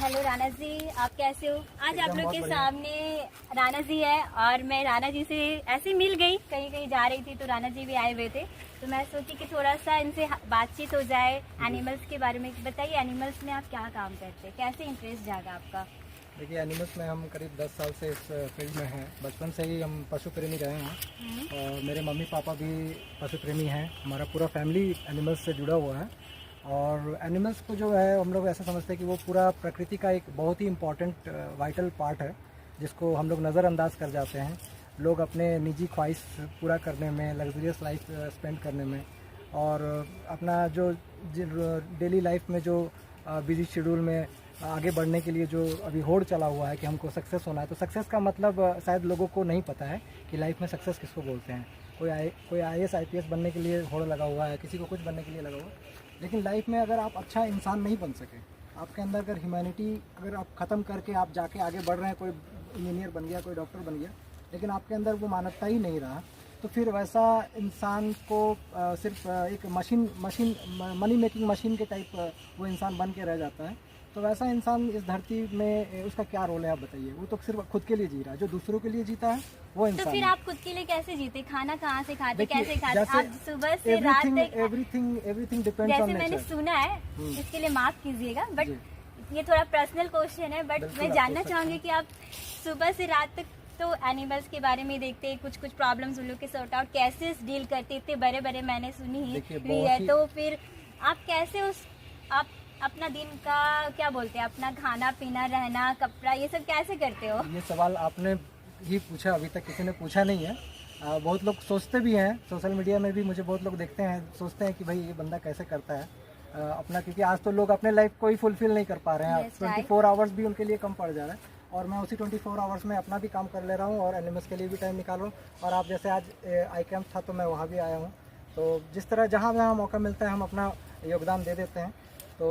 Hello Rana ji, आप कैसे हो? आज आप लोग के सामने राणा जी है और मैं राणा जी से ऐसे मिल गई, कहीं कहीं जा रही थी तो राणा जी भी आए हुए थे, तो मैं सोची कि थोड़ा सा इनसे बातचीत हो जाए। एनिमल्स के बारे में बताइए, एनिमल्स में आप क्या काम करते हैं, कैसे इंटरेस्ट जागा आपका? देखिए, एनिमल्स में हम करीब 10 साल से इस फील्ड में हैं। बचपन से ही हम पशु प्रेमी रहे हैं और मेरे मम्मी पापा भी पशु प्रेमी हैं। हमारा पूरा फैमिली एनिमल्स से जुड़ा हुआ है और एनिमल्स को जो है हम लोग ऐसा समझते हैं कि वो पूरा प्रकृति का एक बहुत ही इम्पॉर्टेंट वाइटल पार्ट है, जिसको हम लोग नज़रअंदाज कर जाते हैं। लोग अपने निजी ख्वाहिश पूरा करने में, लग्जरियस लाइफ स्पेंड करने में और अपना जो डेली लाइफ में जो बिजी शेड्यूल में आगे बढ़ने के लिए जो अभी होड़ चला हुआ है कि हमको सक्सेस होना है, तो सक्सेस का मतलब शायद लोगों को नहीं पता है कि लाइफ में सक्सेस किसको बोलते हैं। कोई IAS IPS बनने के लिए होड़ लगा हुआ है, किसी को कुछ बनने के लिए लगा हुआ है। लेकिन लाइफ में अगर आप अच्छा इंसान नहीं बन सके, आपके अंदर अगर ह्यूमैनिटी अगर आप ख़त्म करके आप जाके आगे बढ़ रहे हैं, कोई इंजीनियर बन गया, कोई डॉक्टर बन गया, लेकिन आपके अंदर वो मानवता ही नहीं रहा, तो फिर वैसा इंसान को सिर्फ एक मनी मेकिंग मशीन के टाइप वो इंसान बन के रह जाता है। तो वैसा इंसान इस धरती में उसका क्या रोल है, आप बताइए। वो तो सिर्फ खुद के लिए जी रहा है, जो दूसरों के लिए जीता है वो इंसान। तो फिर आप खुद के लिए कैसे जीते? खाना कहाँ से खाते, कैसे खाते? आप सुबह से रात तक एवरीथिंग डिपेंड्स ऑन जैसे नेचर। मैंने सुना है, इसके लिए माफ कीजिएगा, बट ये थोड़ा पर्सनल क्वेश्चन है, बट मैं जानना चाहूंगी कि आप सुबह से रात तक तो एनिमल्स के बारे में देखते हैं, कुछ प्रॉब्लम्स उन लोग के सॉर्ट आउट कैसे डील करते, इतने बड़े बड़े मैंने सुनी है, तो फिर आप कैसे आप अपना दिन का क्या बोलते हैं, अपना खाना पीना रहना कपड़ा ये सब कैसे करते हो? ये सवाल आपने ही पूछा, अभी तक किसी ने पूछा नहीं है। बहुत लोग सोचते भी हैं, सोशल मीडिया में भी मुझे बहुत लोग देखते हैं, सोचते हैं कि भाई ये बंदा कैसे करता है अपना, क्योंकि आज तो लोग अपने लाइफ को ही फुलफिल नहीं कर पा रहे हैं। 24 आवर्स भी उनके लिए कम पड़ जा रहा है और मैं उसी 24 आवर्स में अपना भी काम कर ले रहा हूँ और एनिमल्स के लिए भी टाइम निकाल रहा हूँ। और आप जैसे आज आई कैंप था तो मैं वहाँ भी आया हूँ, तो जिस तरह जहाँ जहाँ मौका मिलता है हम अपना योगदान दे देते हैं। तो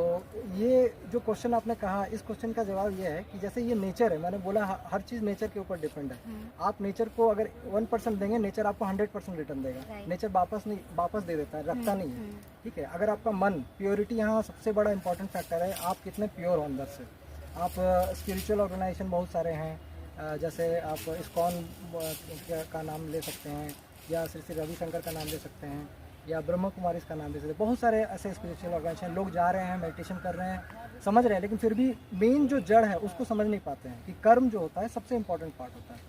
ये जो क्वेश्चन आपने कहा, इस क्वेश्चन का जवाब ये है कि जैसे ये नेचर है, मैंने बोला हर चीज़ नेचर के ऊपर डिपेंड है। आप नेचर को अगर 1% देंगे, नेचर आपको 100% रिटर्न देगा। नेचर वापस दे देता है, रखता नहीं है। ठीक है, अगर आपका मन, प्योरिटी यहाँ सबसे बड़ा इंपॉर्टेंट फैक्टर है, आप कितने प्योर हो अंदर से। आप स्पिरिचुअल ऑर्गेनाइजेशन बहुत सारे हैं, जैसे आप इस्कॉन का नाम ले सकते हैं या श्री श्री रविशंकर का नाम ले सकते हैं या ब्रह्म कुमारी का नाम दे सकते हैं। बहुत सारे ऐसे स्पिरिचुअल ऑर्गेनाइजेशन, लोग जा रहे हैं, मेडिटेशन कर रहे हैं, समझ रहे हैं, लेकिन फिर भी मेन जो जड़ है उसको समझ नहीं पाते हैं कि कर्म जो होता है सबसे इंपॉर्टेंट पार्ट होता है।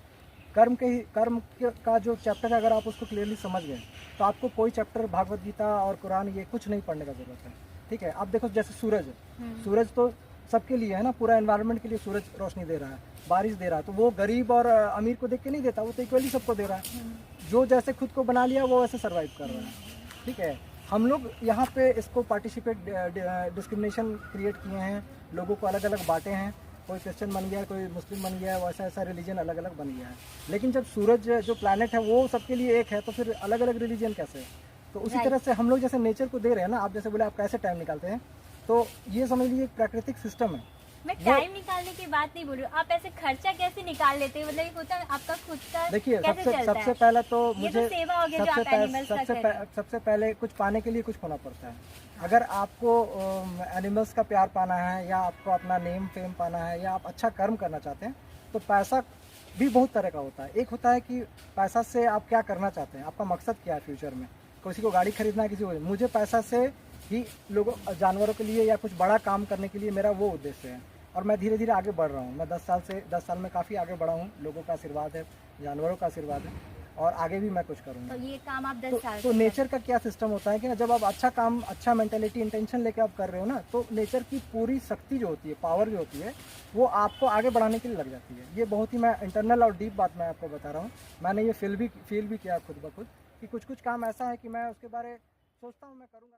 कर्म का जो चैप्टर है, अगर आप उसको क्लियरली समझ गए तो आपको कोई चैप्टर भागवत गीता और कुरान ये कुछ नहीं पढ़ने का जरूरत है। ठीक है, आप देखो जैसे सूरज तो सबके लिए है ना, पूरा एनवायरनमेंट के लिए सूरज रोशनी दे रहा है, बारिश दे रहा है, तो वो गरीब और अमीर को देख के नहीं देता, वो तो इक्वली सबको दे रहा है। जो जैसे खुद को बना लिया वो वैसे सर्वाइव कर रहा है। ठीक है, हम लोग यहाँ पे इसको पार्टिसिपेट डिस्क्रिमिनेशन क्रिएट किए हैं, लोगों को अलग अलग बांटे हैं, कोई क्रिश्चियन बन गया, कोई मुस्लिम बन गया, वैसा ऐसा रिलीजन अलग अलग बन गया है। लेकिन जब सूरज जो प्लैनेट है वो सबके लिए एक है, तो फिर अलग अलग रिलीजन कैसे? तो उसी तरह से हम लोग जैसे नेचर को दे रहे हैं ना, आप जैसे बोले आप कैसे टाइम निकालते हैं, तो ये समझ लीजिए एक प्राकृतिक सिस्टम है। मैं टाइम निकालने की बात नहीं बोल रही हूँ, आप ऐसे खर्चा कैसे निकाल लेते हैं, मतलब होता है आपका खुद का? देखिए, सबसे पहले तो मुझे सेवा हो गई जो आप एनिमल्स का करते हैं। सबसे पहले कुछ पाने के लिए कुछ खोना पड़ता है। अगर आपको एनिमल्स का प्यार पाना है या आपको अपना नेम फेम पाना है या आप अच्छा कर्म करना चाहते हैं, तो पैसा भी बहुत तरह का होता है। एक होता है कि पैसा से आप क्या करना चाहते हैं, आपका मकसद क्या है फ्यूचर में। किसी को गाड़ी खरीदना है, किसी को, मुझे पैसा से ही लोगों जानवरों के लिए या कुछ बड़ा काम करने के लिए मेरा वो उद्देश्य है और मैं धीरे धीरे आगे बढ़ रहा हूँ। मैं 10 साल में काफ़ी आगे बढ़ा हूँ, लोगों का आशीर्वाद है, जानवरों का आशीर्वाद है और आगे भी मैं कुछ करूँगा। तो ये काम आप 10 साल तो नेचर का क्या सिस्टम होता है कि जब आप अच्छा काम, अच्छा मेंटेलिटी, इंटेंशन लेके आप कर रहे हो ना, तो नेचर की पूरी शक्ति जो होती है, पावर जो होती है, वो आपको आगे बढ़ाने के लिए लग जाती है। ये बहुत ही मैं इंटरनल और डीप बात मैं आपको बता रहा हूँ। मैंने ये फील भी किया खुद ब खुद कि कुछ काम ऐसा है कि मैं उसके बारे सोचता हूँ मैं करूँगा।